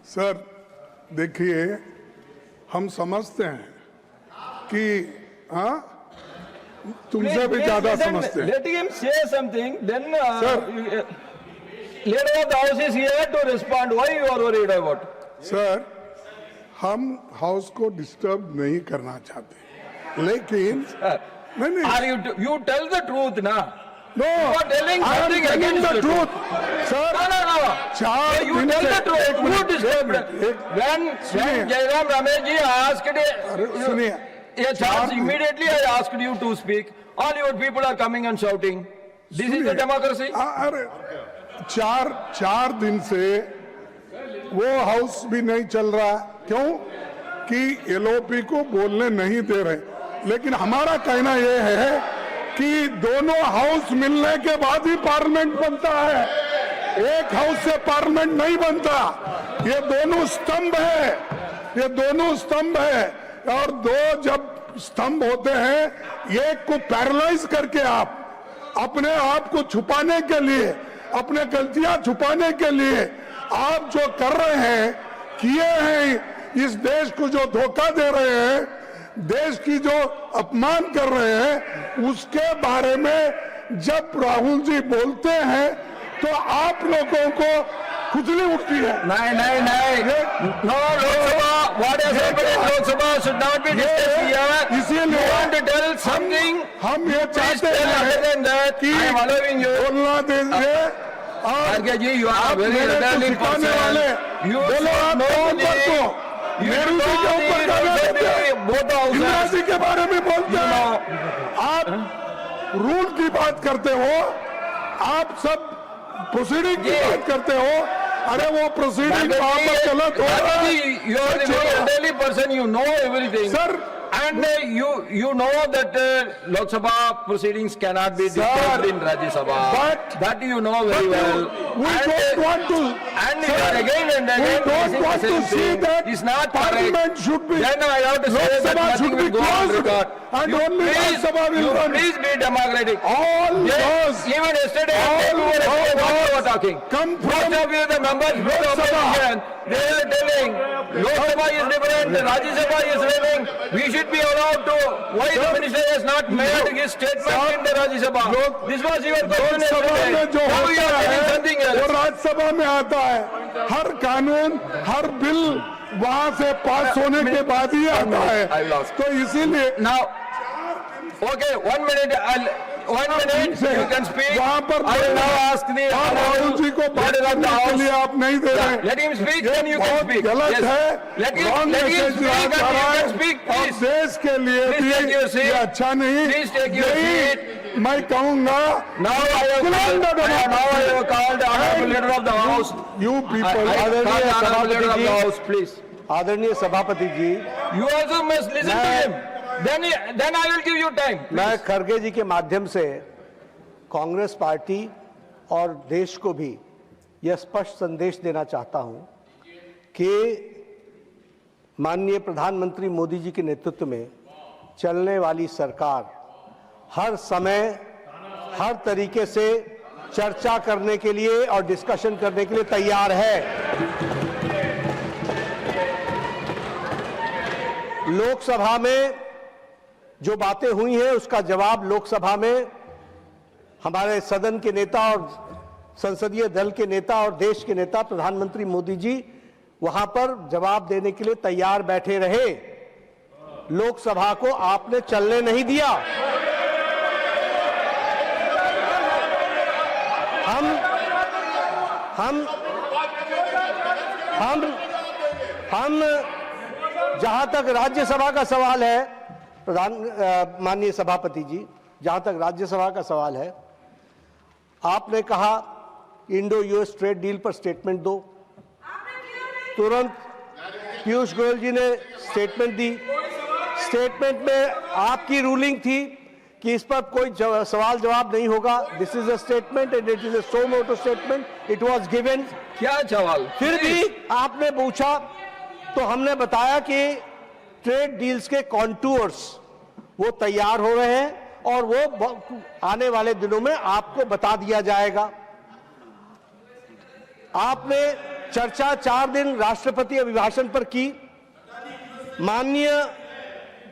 Sir देखिए, हम समझते हैं कि हाँ तुमसे भी ज्यादा समझते हैं। Let him say something, then Sir. leader of the house is here to respond. Why you are worried about? Sir, हम हाउस को डिस्टर्ब नहीं करना चाहते, लेकिन नहीं You tell the truth, na? No, You are telling I am something telling against the the truth. Sir, No. चार You दिन tell से the truth. एक Who minute, disturbed? When Jairam Ramesh ji asked, सुनिए, yes, immediately I asked you to speak. All your people are coming and shouting. This is the democracy. अरे चार दिन से वो हाउस भी नहीं चल रहा, क्यों कि एलओपी को बोलने नहीं दे रहे। लेकिन हमारा कहना ये है कि दोनों हाउस मिलने के बाद ही पार्लियामेंट बनता है, एक हाउस से पार्लियामेंट नहीं बनता। ये दोनों स्तंभ है, ये दोनों स्तंभ है, और दो जब स्तंभ होते हैं, एक को पैरालाइज करके आप अपने आप को छुपाने के लिए, अपने गलतियां छुपाने के लिए आप जो कर रहे हैं, किए हैं, इस देश को जो धोखा दे रहे हैं, देश की जो अपमान कर रहे हैं, उसके बारे में जब राहुल जी बोलते हैं तो आप लोगों को खुजली उठती है। नहीं। No, Lok Sabha, what has happened in Lok Sabha should not be discussed here. इसीलिए You want to tell something? हम ये Please चाहते tell other हैं than that. कि I am allowing you. बोलना दीजिए। Arge ji, you are a very मेरे को elderly सिखाने person. वाले You बोलो, should आप know ऊपर the- को you Meru should ji know के the ऊपर rules करने of देते हैं, the both houses. Indira ji के बारे में बोलते You हैं। know. आप रूल की बात करते हो, आप सब प्रोसीडिंग की बात करते हो। अरे वो प्रोसीडिंग वहां पर गलत हो रहा है। You are the very elderly person, you know everything. Sir, And you know that Lok Sabha proceedings cannot be disturbed in Rajya Sabha. But- that you know very well. we And, don't want to, and sir, again and we again don't this want is the to same see thing. that It's not Parliament correct. should be, Then I have to say Lok that Sabha nothing should be will go on closed record. and You only Lok please- Sabha will you run. please be democratic. all Yes, laws even yesterday, all what you were talking. come Most from of you, the members of the Lok Sabha. opposition, they were telling Lok Sabha is different, Rajya Sabha is running. We should be allowed to. Why the minister has not made his statement in the Rajya Sabha? This was your question Lok Sabha में yesterday. जो Now you होता are telling है something वो else. Rajya Sabha में आता है। हर कानून, हर bill वहां से पास होने के बाद ही आता I है। lost. तो इसीलिए Now, okay, 1 minute, one minute, you can speak. वहां पर I will now ask the आप राहुल जी को बात leader of the करने के लिए house. आप नहीं दे रहे। Let him speak, ये then you can बहुत speak. गलत Yes. है, Let him Wrong speak message and दिया you जा रहा can है, speak, और please. देश के लिए Please take your भी seat. ये अच्छा नहीं। Please take your यही मैं कहूँगा, Now I have called the honorable leader of the house. you people, आदरणीय leader of the house, please. आदरणीय सभापति जी, You also must listen to him. Then I will give you time. मैं खरगे जी के माध्यम से कांग्रेस पार्टी और देश को भी यह स्पष्ट संदेश देना चाहता हूं कि माननीय प्रधानमंत्री मोदी जी के नेतृत्व में चलने वाली सरकार हर समय हर तरीके से चर्चा करने के लिए और डिस्कशन करने के लिए तैयार है। लोकसभा में जो बातें हुई हैं उसका जवाब लोकसभा में हमारे सदन के नेता और संसदीय दल के नेता और देश के नेता प्रधानमंत्री मोदी जी वहां पर जवाब देने के लिए तैयार बैठे रहे। लोकसभा को आपने चलने नहीं दिया। हम जहां तक राज्यसभा का सवाल है, माननीय सभापति जी, जहां तक राज्यसभा का सवाल है, आपने कहा इंडो यूएस ट्रेड डील पर स्टेटमेंट दो। तुरंत पीयूष गोयल जी ने स्टेटमेंट दी। स्टेटमेंट में आपकी रूलिंग थी कि इस पर कोई सवाल जवाब नहीं होगा। This is a statement and it is a suo motu statement, it was given. क्या सवाल? फिर भी आपने पूछा तो हमने बताया कि ट्रेड डील्स के कॉन्टूर्स वो तैयार हो रहे हैं और वो आने वाले दिनों में आपको बता दिया जाएगा। आपने चर्चा 4 दिन राष्ट्रपति अभिभाषण पर की। माननीय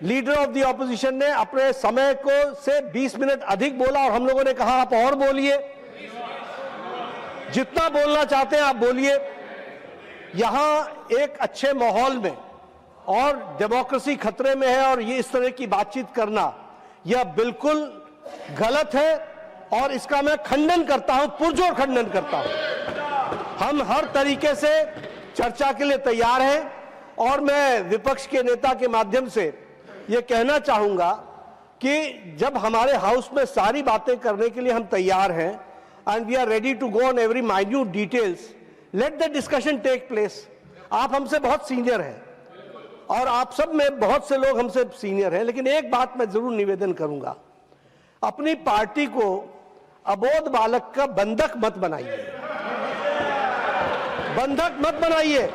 लीडर ऑफ द ऑपोजिशन ने अपने समय को से 20 मिनट अधिक बोला और हम लोगों ने कहा आप और बोलिए, जितना बोलना चाहते हैं आप बोलिए। यहां एक अच्छे माहौल में और डेमोक्रेसी खतरे में है और ये इस तरह की बातचीत करना यह बिल्कुल गलत है और इसका मैं खंडन करता हूं, पुरजोर खंडन करता हूं। हम हर तरीके से चर्चा के लिए तैयार हैं और मैं विपक्ष के नेता के माध्यम से यह कहना चाहूंगा कि जब हमारे हाउस में सारी बातें करने के लिए हम तैयार हैं and we are ready to go on every minute details, let the discussion take place. आप हमसे बहुत सीनियर हैं और आप सब में बहुत से लोग हमसे सीनियर हैं, लेकिन एक बात मैं जरूर निवेदन करूंगा, अपनी पार्टी को अबोध बालक का बंधक मत बनाइए, बंधक मत बनाइए।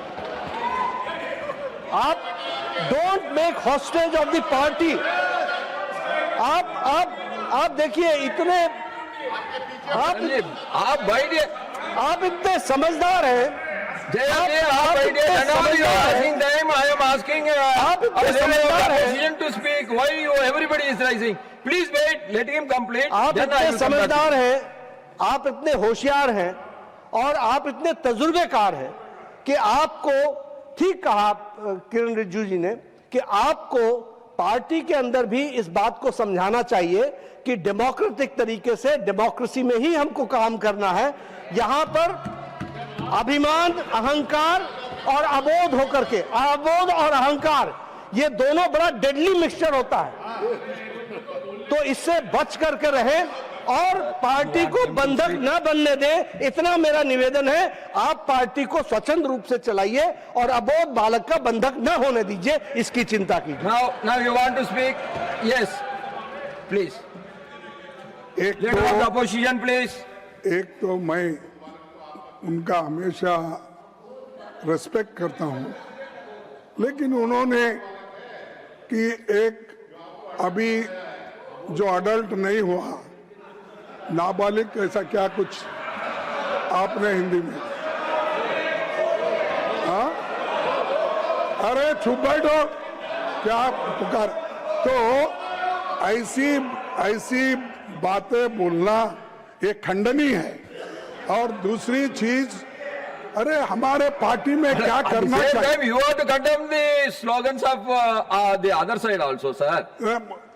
आप don't make hostage of the party. आप देखिए इतने आप इतने समझदार हैं, आप इतने समझदार हैं, आप इतने होशियार हैं और आप इतने तजुर्बेकार हैं कि आपको, ठीक कहा किरण रिजिजू जी ने, कि आपको पार्टी के अंदर भी इस बात को समझाना चाहिए कि डेमोक्रेटिक तरीके से डेमोक्रेसी में ही हमको काम करना है। यहां पर अभिमान, अहंकार और अबोध होकर के, अबोध और अहंकार ये दोनों बड़ा डेडली मिक्सचर होता है, तो इससे बच करके रहें और पार्टी को बंधक न बनने दें, इतना मेरा निवेदन है। आप पार्टी को स्वतंत्र रूप से चलाइए और अबोध बालक का बंधक न होने दीजिए, इसकी चिंता कीजिए। Now you want to speak? Yes, please. Leader of the opposition, please. एक तो मैं उनका हमेशा रेस्पेक्ट करता हूं, लेकिन उन्होंने कि एक अभी जो अडल्ट नहीं हुआ, नाबालिग ऐसा क्या कुछ आपने हिंदी में, हाँ, अरे चुप बैठो, क्या पुकार। तो ऐसी बातें बोलना ये खंडनीय है। और दूसरी चीज, अरे हमारे पार्टी में क्या करना चाहिए। You have to condemn the slogans of the other side also, sir.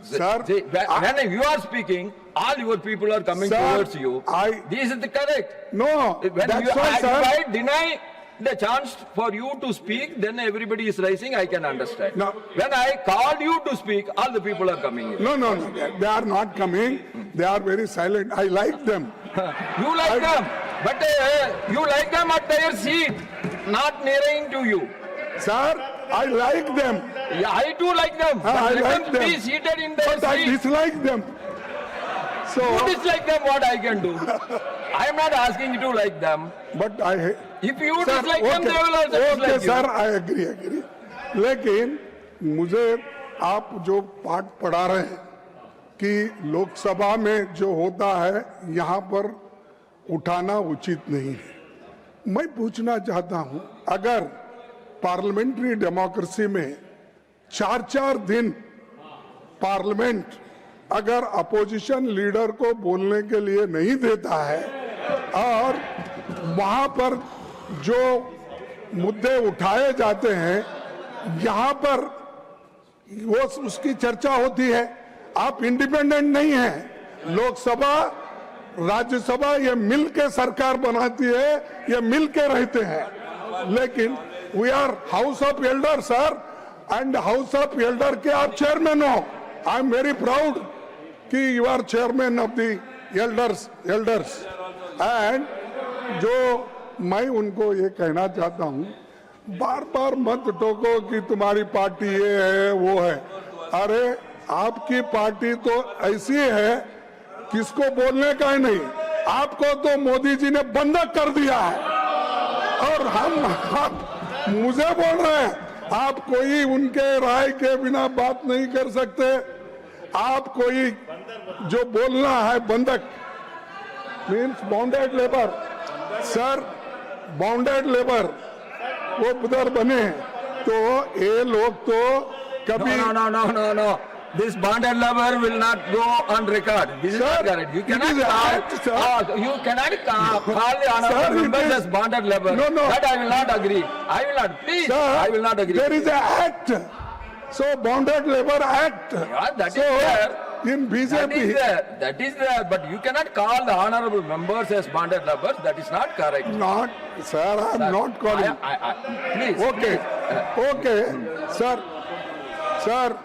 Sir, when you are speaking, all your people are coming towards you. This is the correct. No, when that's you why, sir. if I deny the chance for you to speak, then everybody is rising. I can understand. No. When I called you to speak, all the people are coming in. No, they are not coming. They are very silent. I like them. You like them, but you like them at their seat, not nearing to you. Sir, I like them. Yeah, I too like them. I But let like them be them. seated in their But I seat. dislike them. So, You dislike them, what I can do? I am not asking you to like them. but I. If you Sir, dislike them, they will also okay, dislike you. sir, I agree. लेकिन मुझे आप जो पाठ पढ़ा रहे हैं कि लोकसभा में जो होता है यहाँ पर उठाना उचित नहीं है। मैं पूछना चाहता हूँ, अगर पार्लियामेंट्री डेमोक्रेसी में 4-4 दिन पार्लियामेंट अगर अपोजिशन लीडर को बोलने के लिए नहीं देता है और वहां पर जो मुद्दे उठाए जाते हैं यहाँ पर वो उसकी चर्चा होती है, आप इंडिपेंडेंट नहीं हैं। लोकसभा, राज्यसभा ये मिल के सरकार बनाती है, ये मिल के रहते हैं। लेकिन we are house of elder sir, and house of elder के आप चेयरमैन हो। आई एम वेरी प्राउड कि you are chairman of the elders. And जो मैं उनको ये कहना चाहता हूँ, बार बार मत टोको कि तुम्हारी पार्टी ये है वो है। अरे आपकी पार्टी तो ऐसी है किसको बोलने का ही नहीं, आपको तो मोदी जी ने बंधक कर दिया है और आप मुझे बोल रहे हैं। आप कोई उनके राय के बिना बात नहीं कर सकते। आप कोई जो बोलना है बंधक means bounded labour. Sir bounded labour वो उधर बने तो ये लोग तो कभी No. This bonded labor will not go on record. This is Sir, not correct. You it cannot is a call, act, sir. you cannot call the Sir, honorable it members is- as bonded labor. No. That I will not agree. I will not. Please, I will not agree. There is an act. So Bonded Labor Act. Yeah, that is so there. in That is BJP, there. That is there. But you cannot call the honorable members as bonded laborers. That is not correct. not, sir, I am not calling. Please. Okay, okay, sir, sir,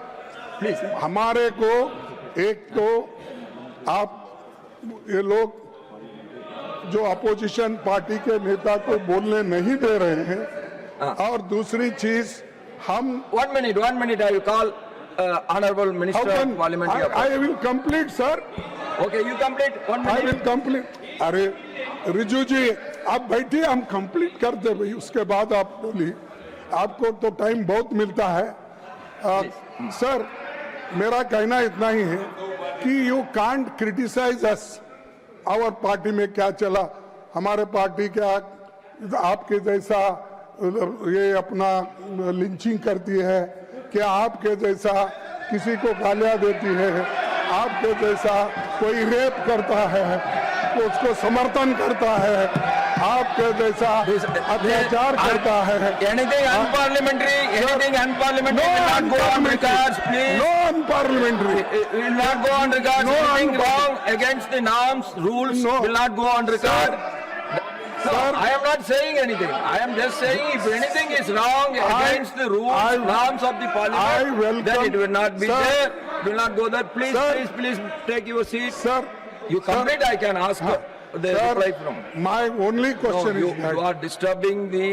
Please. हमारे को एक तो आप ये लोग जो opposition party के नेता को बोलने नहीं दे रहे हैं और दूसरी चीज हम 1 minute. I will call honorable Minister of Parliamentary Affairs. I will complete, sir. Okay, you complete 1 I minute. will complete. अरे रिजू जी आप बैठिए, हम कंप्लीट कर दे भाई, उसके बाद आप बोलिए, आपको तो टाइम बहुत मिलता है। सर मेरा कहना इतना ही है कि you can't criticise us, our party में क्या चला, हमारे पार्टी क्या आपके जैसा ये अपना लिंचिंग करती है, क्या आपके जैसा किसी को गालियां देती है, आपके जैसा कोई रेप करता है तो उसको समर्थन करता है, आपके जैसा अत्याचार करता है। Anything unparliamentary will not go on records, please. No unparliamentary. It will not go on records. No Anything unparliamentary. wrong against the norms, rules No. will not go on record. No, Sir. I am not saying anything. I am just saying if anything is wrong against the rules, norms of the I parliament, welcome- then it will not be Sir. there. Will not go there. Please, Sir. please take your seat. Sir, You complete. I can ask the sir, reply from. my only No, question you is that are disturbing the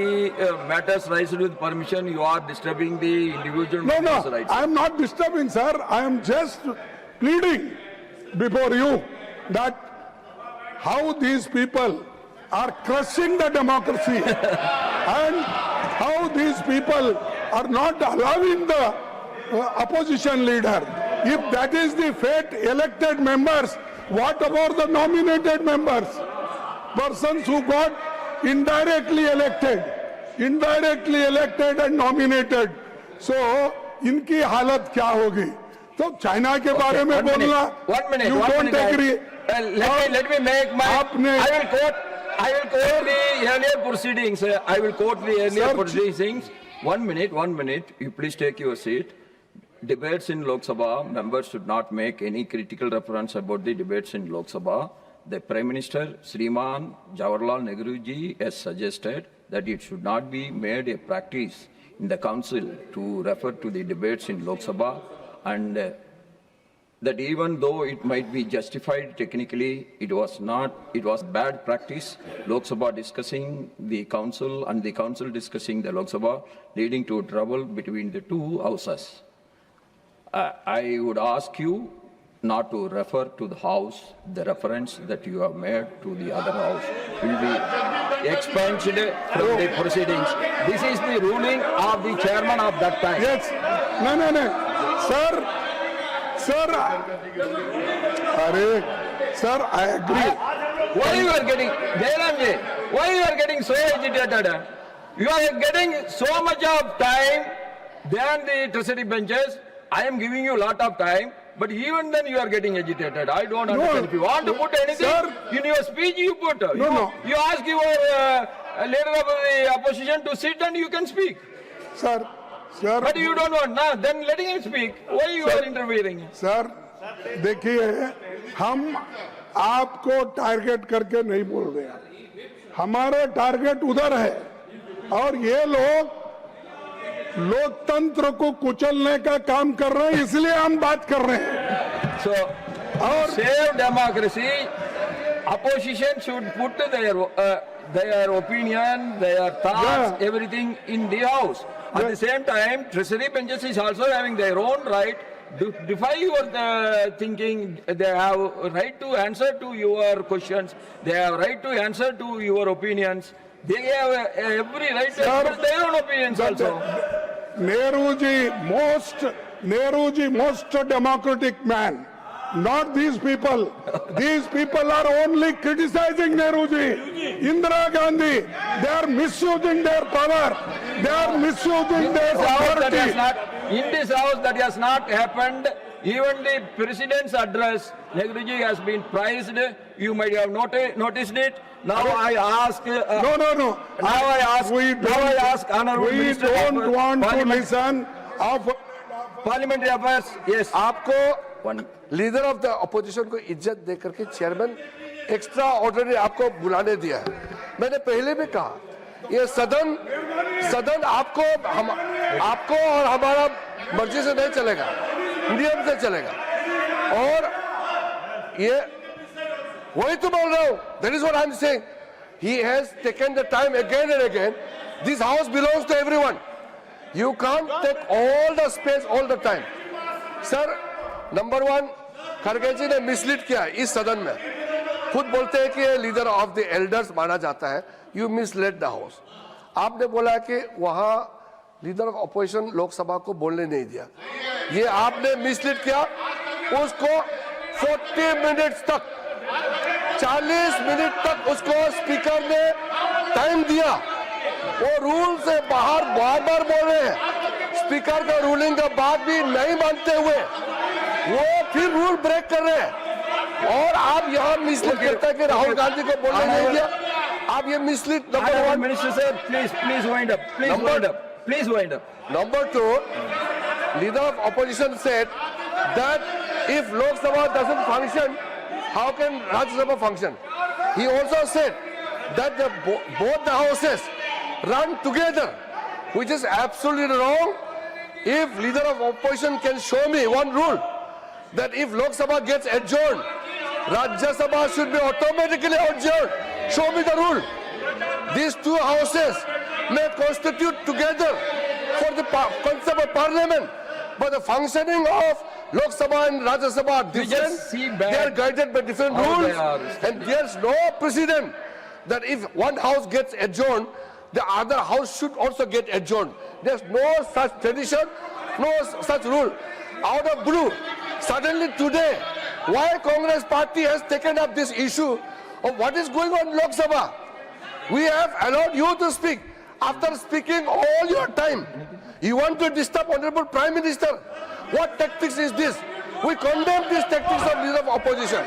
matters raised with permission. You are disturbing the individual members' no, rights. I am not disturbing, sir. I am just pleading before you that how these people are crushing the democracy and how these people are not allowing the opposition leader. If that is the fate, elected members, what about the nominated members? Persons who got indirectly elected and nominated. So, इनकी हालत क्या होगी? तो China के बारे में बोलना, you don't agree. Let me make my. आपने- I will quote the earlier proceedings. I will quote the earlier Sir, proceedings. 1 minute. You please take your seat. Debates in Lok Sabha, members should not make any critical reference about the debates in Lok Sabha. The Prime Minister, Sriman Jawaharlal Nehru ji, has suggested that it should not be made a practice in the council to refer to the debates in Lok Sabha, and that even though it might be justified technically, it was bad practice. Lok Sabha discussing the council and the council discussing the Lok Sabha, leading to trouble between the two houses. I would ask you not to refer to the house. The reference that you have made to the other house will be expunged from the proceedings. This is the ruling of the chairman of that time. Yes. No. Sir, sir, I agree. Why you are getting, Jairamji, why you are getting so agitated? You are getting so much of time than the treasury benches. I am giving you a lot of time, but even then you are getting agitated. I don't understand. If you want to put anything Sir. in your speech, you put. No. You ask your leader of the opposition to sit and you can speak. Sir, But you don't want. Now, then letting him speak. Why you are interfering? Sir देखिए, हम आपको target करके नहीं बोल रहे हैं, हमारा target उधर है और ये लोग लोकतंत्र को कुचलने का काम कर रहे हैं, इसलिए हम बात कर रहे हैं। So, और save democracy, opposition should put their opinion, their thoughts, Yeah. everything in the house. At the same time, treasury benches is also having their own right to defy your thinking. They have a right to answer to your questions. They have a right to answer to your opinions. They have every right to Sir, express their own opinions also. Nehru ji most democratic man, Not these people. These people are only criticizing Nehruji, Indira Gandhi. They are misusing their power. They are misusing their authority. In this house that has not happened. Even the president's address, Nehruji has been praised. You might have noticed it. Now I ask. No. Now I ask Honorable We Minister don't of want to Parliament- listen of. Parliamentary Affairs. Yes. आपको One. Leader of the opposition को इज्जत दे करके chairman extra ordinary आपको बुलाने दिया है। मैंने पहले भी कहा ये सदन आपको और हमारा मर्जी से नहीं चलेगा, नियम से चलेगा। और ये वही तो बोल रहा हूं, that is what I am saying. He has taken the time again and again. This house belongs to everyone. You can't take all the space all the time. Sir, number one, खड़गे जी ने mislead किया इस सदन में। खुद बोलते हैं कि ये लीडर ऑफ द एल्डर्स माना जाता है। You misled the house. आपने बोला कि वहां लीडर ऑफ अपोजिशन लोकसभा को बोलने नहीं दिया, ये आपने मिसलीड किया। उसको 40 मिनट्स तक, 40 मिनट तक उसको स्पीकर ने टाइम दिया। वो रूल से बाहर बार बार बोल रहे हैं। स्पीकर का रूलिंग के बाद भी नहीं मानते हुए वो फिर रूल ब्रेक कर रहे हैं। और आप यहाँ मिसलीड करते हैं कि राहुल गांधी को बोलने नहीं दिया। आप ये mislead. Number Honorable one. Minister sir, please wind up. Please wind up. Number two, leader of opposition said that if Lok Sabha doesn't function, how can Rajya Sabha function? He also said that both the houses run together, which is absolutely wrong. If leader of opposition can show me one rule that if Lok Sabha gets adjourned, Rajya Sabha should be automatically adjourned. Show me the rule. These two houses may constitute together for the concept of parliament, but the functioning of Lok Sabha and Rajya Sabha are We different. just see back They are guided by different how they rules, are. and there's no precedent that if one house gets adjourned, the other house should also get adjourned. There's no such tradition, no such rule. Out of blue, suddenly today, why Congress party has taken up this issue of what is going on in Lok Sabha? We have allowed you to speak. After speaking all your time, you want to disturb Honorable Prime Minister. What tactics is this? We condemn these tactics of leader of opposition.